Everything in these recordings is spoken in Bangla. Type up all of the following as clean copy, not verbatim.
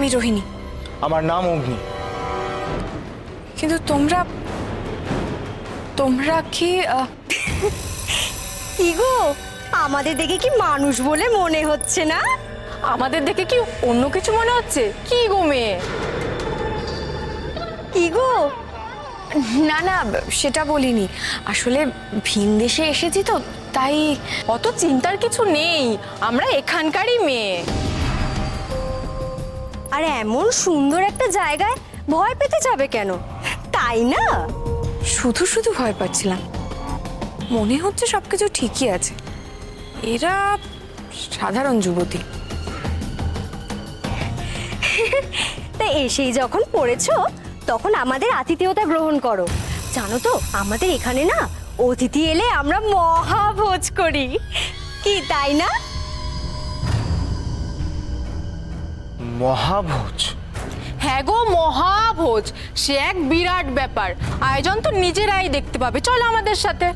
আমি রোহিণী। আমার নাম অগ্নি। কিন্তু তোমরা তোমরা কি কি গো, আমাদের দেখে কি মানুষ বলে মনে হচ্ছে না? আমাদের দেখে কি অন্য কিছু মনে হচ্ছে? কি গো মেয়ে? কি গো? না না, সেটা বলিনি। আসলে ভিন দেশে এসেছি তো, তাই। অত চিন্তার কিছু নেই, আমরা এখানকারই মেয়ে। আর এমন সুন্দর একটা জায়গায় ভয় পেতে যাবে কেন, তাই না? শুধু শুধু ভয় পাচ্ছিলাম। মনে হচ্ছে সবকিছু ঠিকই আছে। এরা সাধারণ যুবতী। তা এসেই যখন পড়েছো, তখন আমাদের আতিথেয়তা গ্রহণ করো। জানো তো, আমাদের এখানে না অতিথি এলে আমরা মহাভোজ করি, কি তাই না? মহাভোজ? হ্যাঁ গো, মহাভোজ। সে এক বিরাট ব্যাপার। আয়োজন তো নিজেরাই দেখতে পাবে, চলো আমাদের সাথে।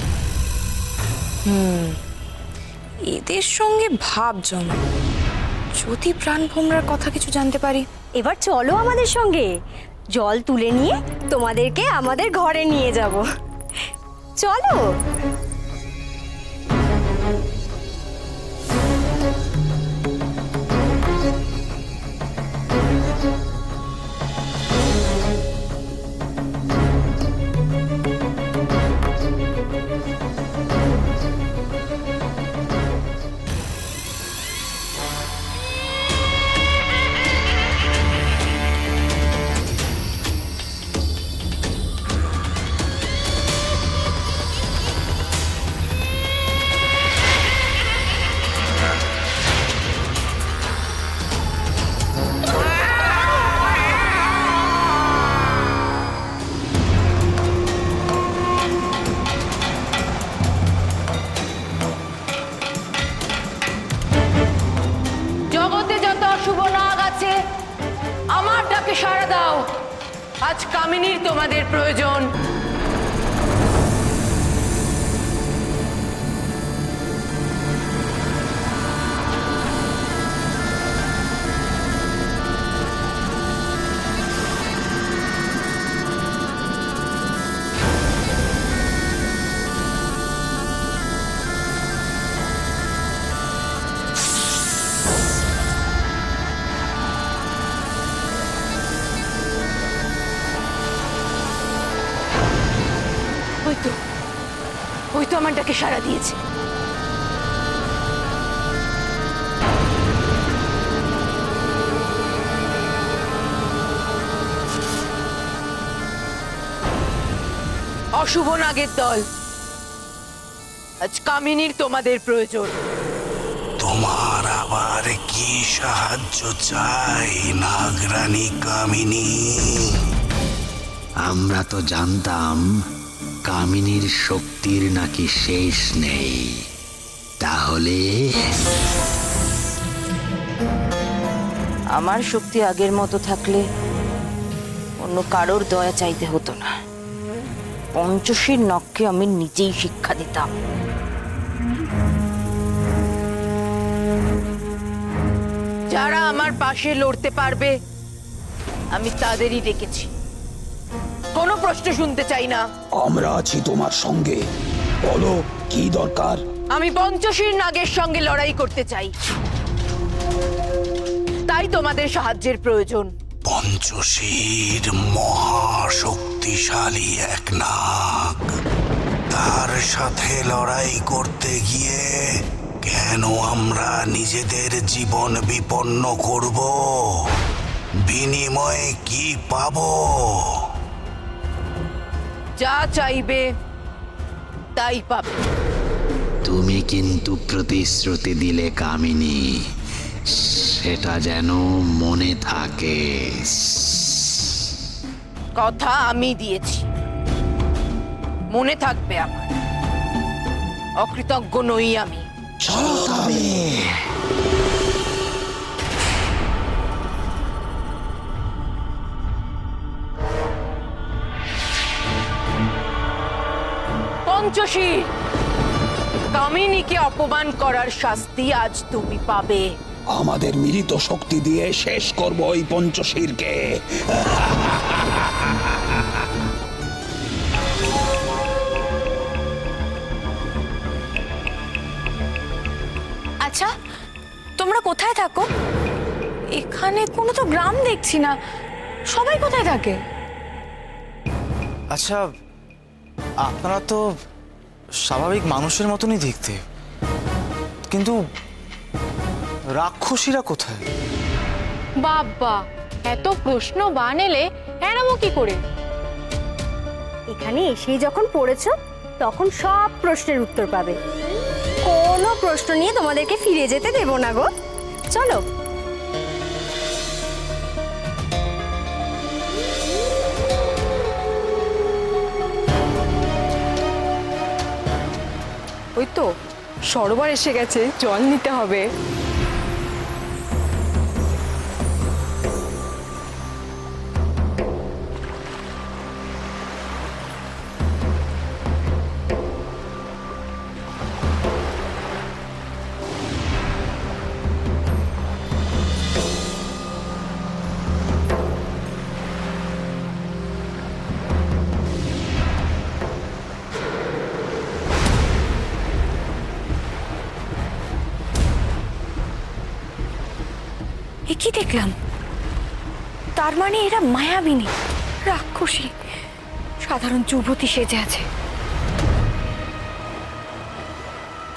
এদের সঙ্গে ভাব জমে। যদি প্রাণভোমরার কথা কিছু জানতে পারি। এবার চলো আমাদের সঙ্গে, জল তুলে নিয়ে তোমাদেরকে আমাদের ঘরে নিয়ে যাব। চলো। জগতে যত অশুভ নাগ আছে, আমার ডাকে সাড়া দাও। আজ কামিনীর তোমাদের প্রয়োজন। ওই তো আমার ডাকে সাড়া দিয়েছে। অশুভ নাগের দল, আজ কামিনীর তোমাদের প্রয়োজন। তোমার আবার কি সাহায্য চাই নাগরানী কামিনী? আমরা তো জানতাম কামিনীর শক্তির নাকি শেষ নেই, তাহলে আমার শক্তি আগের মতো থাকলে অন্য কারোর দয়া চাইতে হতো না। পঞ্চশীর নখকে আমি নিজেই শিক্ষা দিতাম। যারা আমার পাশে লড়তে পারবে আমি তাদেরই ডেকেছি। কোনো প্রশ্ন শুনতে চাই না। আমরা আছি তোমার সঙ্গে, বলো কি দরকার? আমি পঞ্চশীর নাগের সঙ্গে লড়াই করতে চাই, তাই তোমাদের সাহায্যের প্রয়োজন। পঞ্চশীর মহাশক্তিশালী এক নাগ, তার সাথে লড়াই করতে গিয়ে কেন আমরা নিজেদের জীবন বিপন্ন করব? বিনিময়ে কি পাবো? যা চাইবে তাই পাবে। তুমি কিন্তু প্রতিশ্রুতি দিলে কামিনী, সেটা যেন মনে থাকে। কথা আমি দিয়েছি, মনে থাকবে আমার। অকৃতজ্ঞ নই আমি। পঞ্চশীর, কামিনীকে অপমান করার শাস্তি আজ তুমি পাবে। আমাদের মিলিত শক্তি দিয়ে শেষ করব ওই পঞ্চশীরকে। আচ্ছা, তোমরা কোথায় থাকো? এখানে কোনো তো গ্রাম দেখছি না, সবাই কোথায় থাকে? আচ্ছা, আপনারা তো স্বাভাবিক মানুষের মতনই দেখতে, কিন্তু রাক্ষসীরা কোথায়? বাবা, এত প্রশ্ন বানেলে এড়াবো কি করে? এখানে এসেই যখন পড়েছো তখন সব প্রশ্নের উত্তর পাবে। কোনো প্রশ্ন নিয়ে তোমাদেরকে ফিরে যেতে দেব না গো। চলো। ওই তো সরোবর এসে গেছে, জল নিতে হবে। এ কি দেখলাম? তার মানে এরা মায়াবিনী, রাক্ষসী, সাধারণ যুবতী সেজে আছে।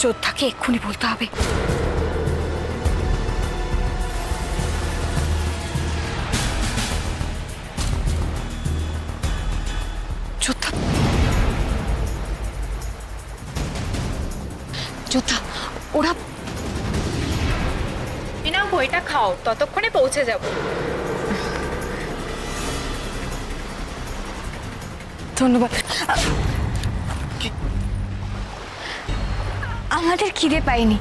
যোদ্ধাকে এক্ষুনি বলতে হবে। যোদ্ধা, যোদ্ধা, ওরা বিনা বইটা খাও, ততক্ষণে পৌঁছে যাব। ধন্যবাদ। আমাদের খিদে পাইনি।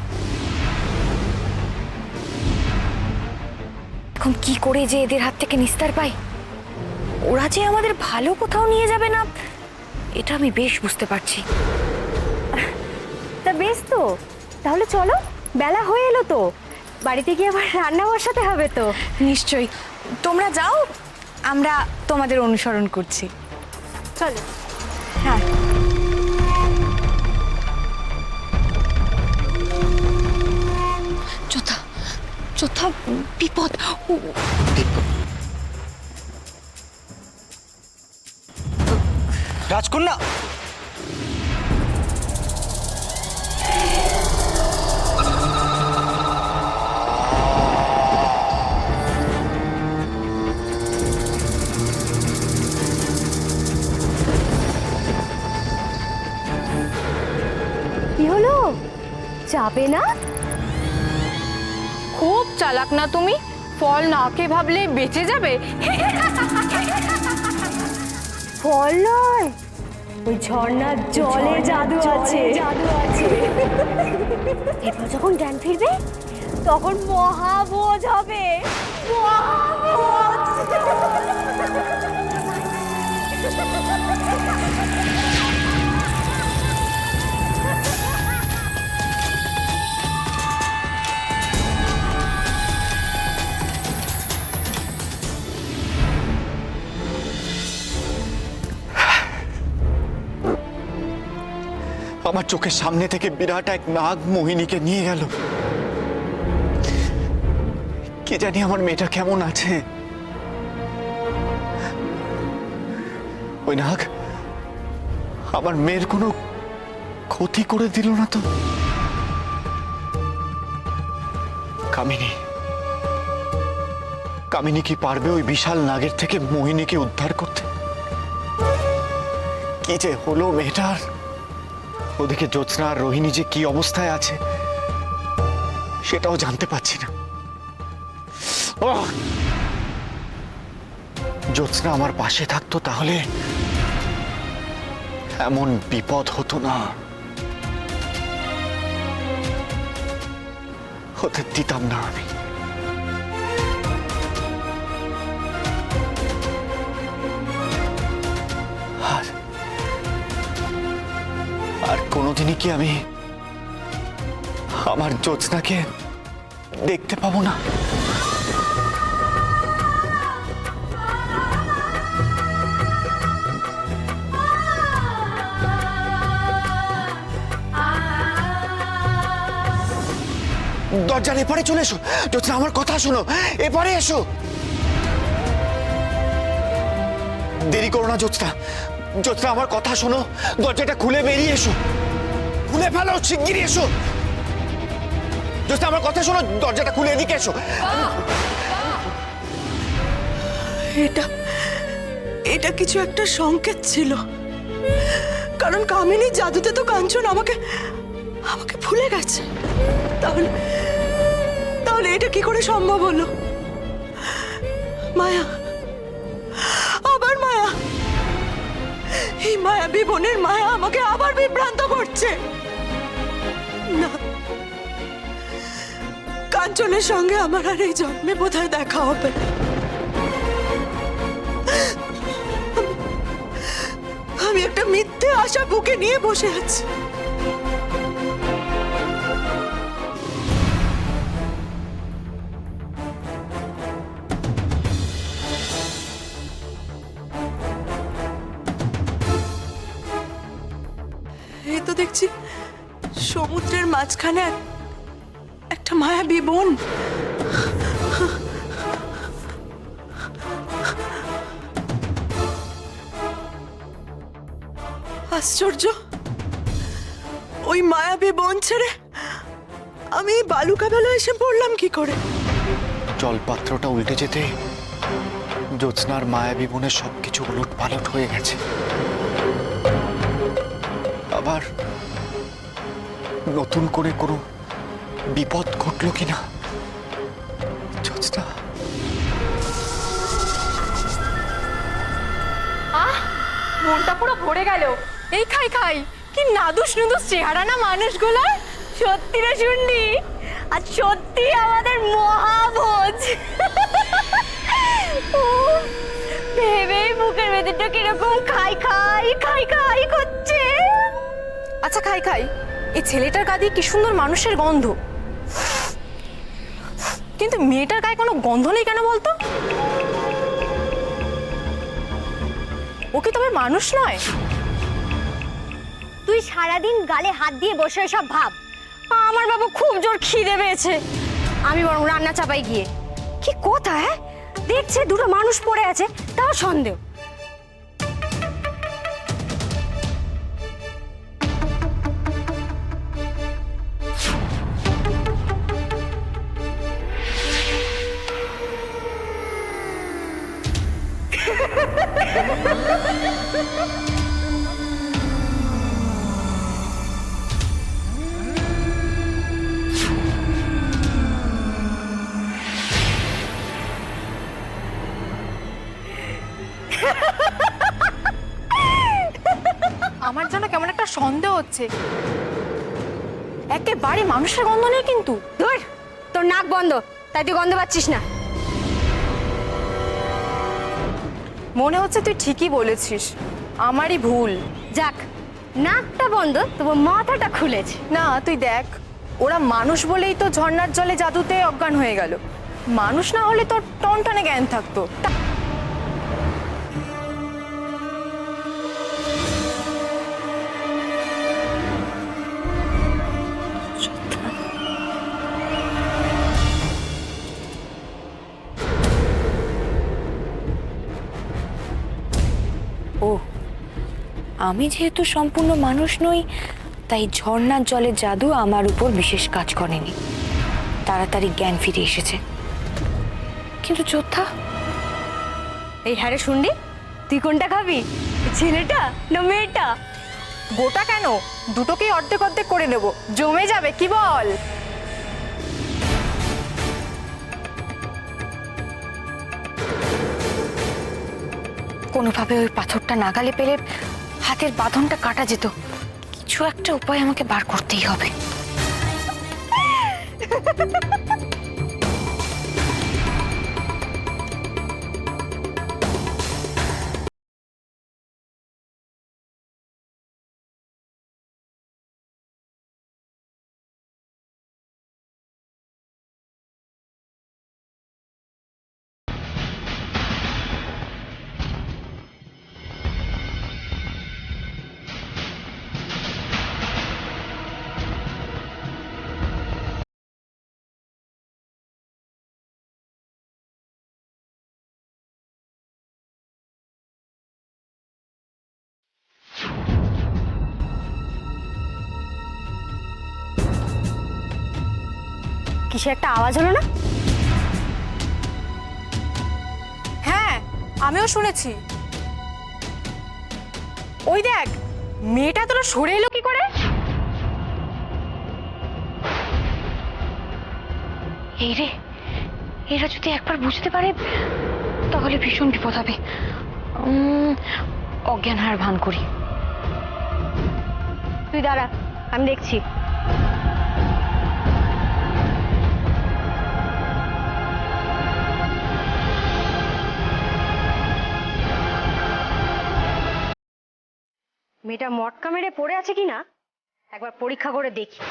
এখন কি করে যে এদের হাত থেকে নিস্তার পাই? ওরা যে আমাদের ভালো কোথাও নিয়ে যাবে না, এটা আমি বেশ বুঝতে পারছি। তা বেশ তো, তাহলে চলো, বেলা হয়ে এলো তো, বাড়িতে গিয়ে আবার রান্না বসাতে হবে তো। নিশ্চয়ই, তোমরা যাও, আমরা তোমাদের অনুসরণ করছি। চলো। হ্যাঁ। যোদ্ধা, যোদ্ধা, বিপদ। রাজকন্যা, কি হলো, যাবে না? খুব চালাক না তুমি? ফল না খেয়ে ভাবলে বেঁচে যাবে? ফল নয়, ওই ঝর্ণার জলে জাদু আছে। এরপর যখন জ্ঞান ফিরবে তখন মহাভোজ হবে। মহাভোজ। আমার চোখের সামনে থেকে বিরাট এক নাগ মোহিনীকে নিয়ে গেল। কে জানি আমার মেয়েটা কেমন আছে। ওই নাগ আমার মেয়ের কোনো ক্ষতি করে দিল না তো? কামিনী, কামিনী কি পারবে ওই বিশাল নাগের থেকে মোহিনীকে উদ্ধার করতে? কি যে হলো মেয়েটার। ওদিকে জ্যোৎস্না আর রোহিণী যে কি অবস্থায় আছে সেটাও জানতে পারছি না। জ্যোৎস্না আমার পাশে থাকতো তাহলে এমন বিপদ হতো না, হতে দিতাম না আমি। আর কোনোদিনই কি আমি আমার জ্যোৎস্নাকে দেখতে পাবো না? দরজার এপারে চলে এসো জ্যোৎস্না, আমার কথা শোনো, এপারে এসো। দেরি করো না জ্যোৎস্না, জ্যোৎস্না আমার কথা শোনো, দরজাটা খুলে বেরিয়ে এসো, খুলে ফেলো, শিগগিরই এসো। জ্যোৎস্না আমার কথা শোনো, দরজাটা খুলে এদিকে এসো। এটা এটা কিছু একটা সংকেত ছিল, কারণ কামিনীর জাদুতে তো কাঞ্চন আমাকে আমাকে ভুলে গেছে। তাহলে তাহলে এটা কি করে সম্ভব হলো? মায়া, আবার মায়া, এই মায়াবী বোনের মায়া আমাকে আবার বিভ্রান্ত করছে। না, কাঞ্চনের সঙ্গে আমার আর এই জন্মে বোধহয় দেখা হবে না। আমি একটা মিথ্যে আশা বুকে নিয়ে বসে আছি। এই তো দেখছি সমুদ্রের মাঝখানে একটা মায়াবী বন। আশ্চর্য, ওই মায়াবী বন ছেড়ে আমি বালুকা বেলা এসে পড়লাম কি করে? জলপাত্রটা উল্টে যেতে জ্যোৎস্নার মায়াবী বনের সবকিছু উলট পালট হয়ে গেছে। আবার নতুন করে কোনো বিপদ ঘটলো কিনা জ্যোৎস্না? মনটা পুরো ভরে গেল। এই খাই খাই, কি নাদুস নুদুস চেহারা না মানুষগুলো। সত্যি রে শুনলি, আর সত্যি আমাদের মহাভোজ। উফ, ভেবেই বুকের ভেতরটা কিরকম খাই খাই খাই খাই করছে। আচ্ছা খাই খাই, এই ছেলেটার গা দিয়ে কি সুন্দর মানুষের গন্ধ, কিন্তু মেয়েটার গায়ে কোনো গন্ধ নেই কেন বলতো? ও কি তবে মানুষ নয়? তুই সারাদিন গালে হাত দিয়ে বসে সব ভাব। আমার বাবু খুব জোর খিদে পেয়েছে, আমি বরং রান্না চাপাই গিয়ে। কি কথা, হ্যাঁ? দেখছে দুটো মানুষ পড়ে আছে, তাও সন্দেহ। আমার যেন কেমন একটা সন্দেহ হচ্ছে, একেবারে মানুষের গন্ধ নেই কিন্তু। ধুর, তোর নাক বন্ধ, তাই তুই গন্ধ পাচ্ছিস না। মনে হচ্ছে তুই ঠিকই বলেছিস, আমারই ভুল। যাক, নাকটা বন্ধ, তবু মাথাটা খুলেছে। না তুই দেখ, ওরা মানুষ বলেই তো ঝর্ণার জলে জাদুতে অজ্ঞান হয়ে গেল। মানুষ না হলে তোর টনটনে জ্ঞান থাকতো। ও, আমি যেহেতু সম্পূর্ণ মানুষ নই, তাই ঝর্ণার জলের জাদু আমার উপর বিশেষ কাজ করেনি, তাড়াতাড়ি জ্ঞান ফিরে এসেছে। কিন্তু যোদ্ধা, এই হ্যাঁ রে শুনলি, তুই কোনটা খাবি, ছেলেটা না মেয়েটা? গোটা কেন, দুটোকেই অর্ধেক অর্ধেক করে নেব, জমে যাবে, কি বল? কোনোভাবে ওই পাথরটা নাগালে পেলে হাতের বাঁধনটা কাটা যেত। কিছু একটা উপায় আমাকে বার করতেই হবে। কিসের একটা আওয়াজ হলো না? হ্যাঁ, আমিও শুনেছি। ওই দেখ, মেয়েটা তোরা সরে এলো কি করে? এই রে, এরা যদি একবার বুঝতে পারে তাহলে ভীষণ বিপদ হবে। অজ্ঞান হার ভান করি। তুই দাঁড়া, আমি দেখছি। মেয়েটা মটকা মেরে পড়ে আছে কিনা একবার পরীক্ষা করে দেখি।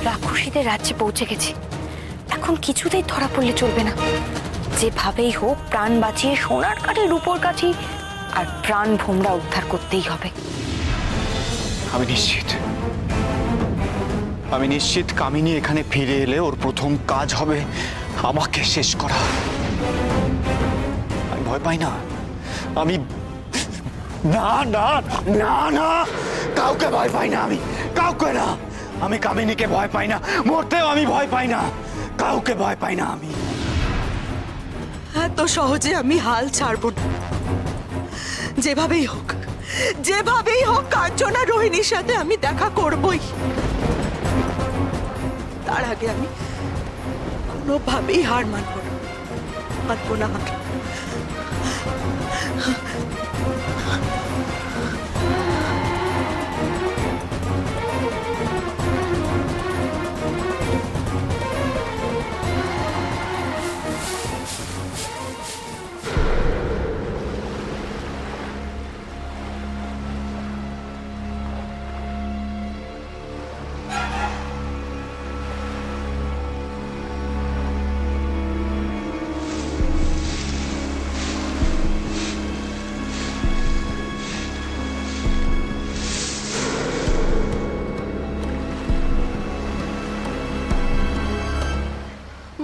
রাক্ষসীদের রাজ্যে পৌঁছে গেছি। এখন কিছুতেই ধরা পড়লে চলবে না। যেভাবেই হোক প্রাণ বাঁচিয়ে সোনার কাঠি রূপোর কাঠি আর প্রাণ ভোমরা উদ্ধার করতেই হবে। আমি নিশ্চিত কামিনী এখানে ফিরে এলে ওর প্রথম কাজ হবে আমাকে শেষ করা। আমি ভয় পাই না। আমি না না না না কাউকে ভয় পাই না। আমি কাউকে না। আমি কামিনীকে ভয় পাই না। মরতেও আমি ভয় পাই না। কাউকে ভয় পাই না আমি। এত সহজে আমি হাল ছাড়বো না। যেভাবেই হোক কাঞ্চনা রোহিণীর সাথে আমি দেখা করবই। তার আগে আমি কোনোভাবেই হার মানবো না। হার।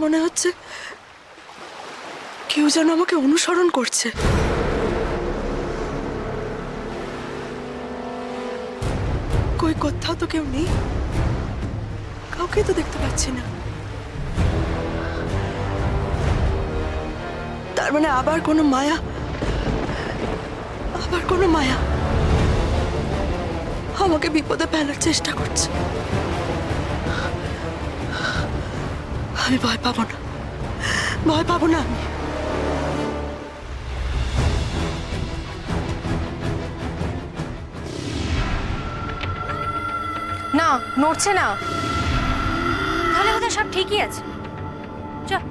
মনে হচ্ছে কেউ যেন আমাকে অনুসরণ করছে। কই কোথাও তো কেউ নেই। কাউকে তো দেখতে পাচ্ছি না। তার মানে আবার কোনো মায়া আমাকে বিপদে ফেলার চেষ্টা করছে। আমি ভয় পাবো না আমি। না, নড়ছে না। তাহলে ওদের সব ঠিকই আছে। চল।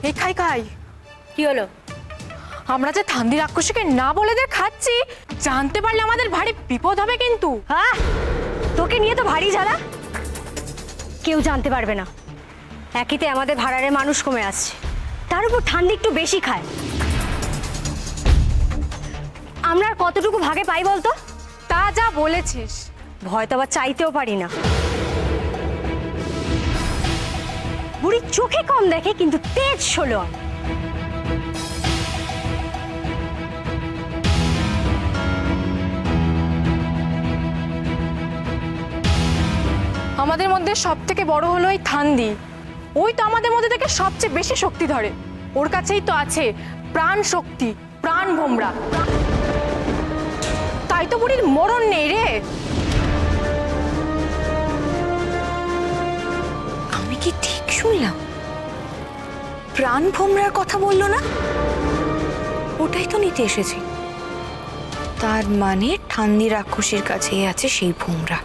এই খাই, কি হলো? আমরা যে থান্দি রাক্ষসীকে না বলে খাচ্ছি, জানতে পারলে আমাদের ভারী বিপদ হবে কিন্তু। হ্যাঁ, তোকে নিয়ে তো ভারী জ্বালা। কেউ জানতে পারবে না। একইতে আমাদের ভাড়ারে মানুষ কমে আসছে, তার উপর ঠান্ডা একটু বেশি খায়। আমরা আর কতটুকু ভাগে পাই বলতো? তা যা বলেছিস। ভয় তো আবার চাইতেও পারি না। বুড়ি চোখে কম দেখে কিন্তু তেজ ষোলো। আমাদের মধ্যে সব থেকে বড় হলো এই থান্দি। ওই তো আমাদের মধ্যে থেকে সবচেয়ে বেশি শক্তি ধরে। ওর কাছেই তো আছে প্রাণ শক্তি, প্রাণ ভোমরা। তাই তো বুড়ির মরণ নেই রে। আমি কি ঠিক শুনলাম? প্রাণ ভোমরার কথা বললো না? ওটাই তো নিতে এসেছি। তার মানে ঠান্দি রাক্ষসীর কাছেই আছে সেই ভোমরা।